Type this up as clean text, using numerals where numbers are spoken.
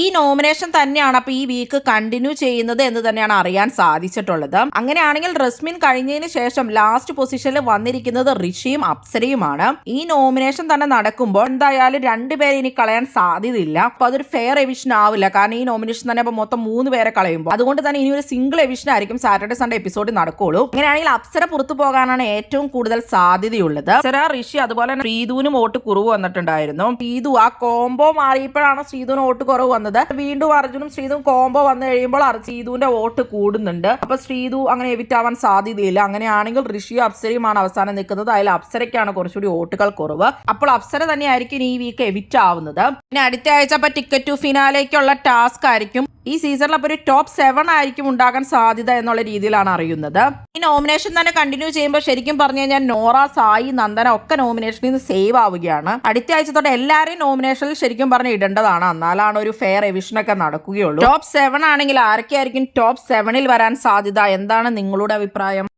ഈ നോമിനേഷൻ തന്നെയാണ് അപ്പൊ ഈ വീക്ക് കണ്ടിന്യൂ ചെയ്യുന്നത് എന്ന് തന്നെയാണ് അറിയാൻ സാധിച്ചിട്ടുള്ളത്. അങ്ങനെയാണെങ്കിൽ റസ്മിൻ കഴിഞ്ഞതിന് ശേഷം ലാസ്റ്റ് പൊസിഷനിൽ വന്നിരിക്കുന്നത് ഋഷിയും അപ്സരയുമാണ്. ഈ നോമിനേഷൻ തന്നെ നടക്കുമ്പോൾ എന്തായാലും രണ്ടുപേരെ ഇനി കളയാൻ സാധ്യതയില്ല. അപ്പൊ അതൊരു ഫെയർ എവിഷൻ ആവില്ല. കാരണം ഈ നോമിനേഷൻ തന്നെ അപ്പൊ മൊത്തം 3 പേരെ കളയുമ്പോൾ അതുകൊണ്ട് തന്നെ ഇനി ഒരു സിംഗിൾ എവിഷൻ ആയിരിക്കും സാറ്റർഡേ സൺഡേ എപ്പിസോഡ് നടക്കുള്ളൂ. അങ്ങനെയാണെങ്കിൽ അപ്സര പുറത്തു പോകാനാണ് ഏറ്റവും കൂടുതൽ സാധ്യതയുള്ളത്. അപ്സര, ഋഷി, അതുപോലെ തന്നെ ശ്രീധുവിനും വോട്ട് കുറവ് വന്നിട്ടുണ്ടായിരുന്നു. ശ്രീധു ആ കോംബോ മാറിയപ്പോഴാണ് ശ്രീധുവിന് വോട്ട് കുറവ് വന്നത്. വീണ്ടും അർജുനും ശ്രീധുവും കോംബോ വന്നു കഴിയുമ്പോൾ ശ്രീധുവിന്റെ വോട്ട് കൂടുന്നുണ്ട്. അപ്പൊ ശ്രീധു അങ്ങനെ എവിറ്റ് ആവാൻ സാധ്യതയില്ല. അങ്ങനെയാണെങ്കിൽ ഋഷിയും അപ്സരയുമാണ് അവസാനം നിൽക്കുന്നത്. അതിൽ അപ്സരയ്ക്കാണ് കുറച്ചുകൂടി വോട്ടുകൾ കുറവ്. അപ്പോൾ അപ്സര തന്നെയായിരിക്കും ഈ വീക്ക് എവിറ്റ് ആവുന്നത്. പിന്നെ അടുത്ത ആഴ്ച അപ്പൊ ടിക്കറ്റ് ടു ഫിനാലേക്കുള്ള ടാസ്ക് ആയിരിക്കും. ഈ സീസണിൽ അപ്പോൾ ഒരു ടോപ്പ് 7 ആയിരിക്കും ഉണ്ടാകാൻ സാധ്യത എന്നുള്ള രീതിയിലാണ് അറിയുന്നത്. ഈ നോമിനേഷൻ തന്നെ കണ്ടിന്യൂ ചെയ്യുമ്പോൾ ശരിക്കും പറഞ്ഞു കഴിഞ്ഞാൽ നോറ, സായി, നന്ദന ഒക്കെ നോമിനേഷനിൽ നിന്ന് സേവ് ആവുകയാണ്. അടുത്ത ആഴ്ച തൊട്ട് എല്ലാവരെയും നോമിനേഷനിൽ ശരിക്കും പറഞ്ഞ് ഇടേണ്ടതാണ്. എന്നാലാണ് ഒരു ഫെയർ എവിഷൻ ഒക്കെ നടക്കുകയുള്ളൂ. ടോപ്പ് 7 ആണെങ്കിൽ ആരൊക്കെയായിരിക്കും ടോപ്പ് 7ൽ വരാൻ സാധ്യത? എന്താണ് നിങ്ങളുടെ അഭിപ്രായം?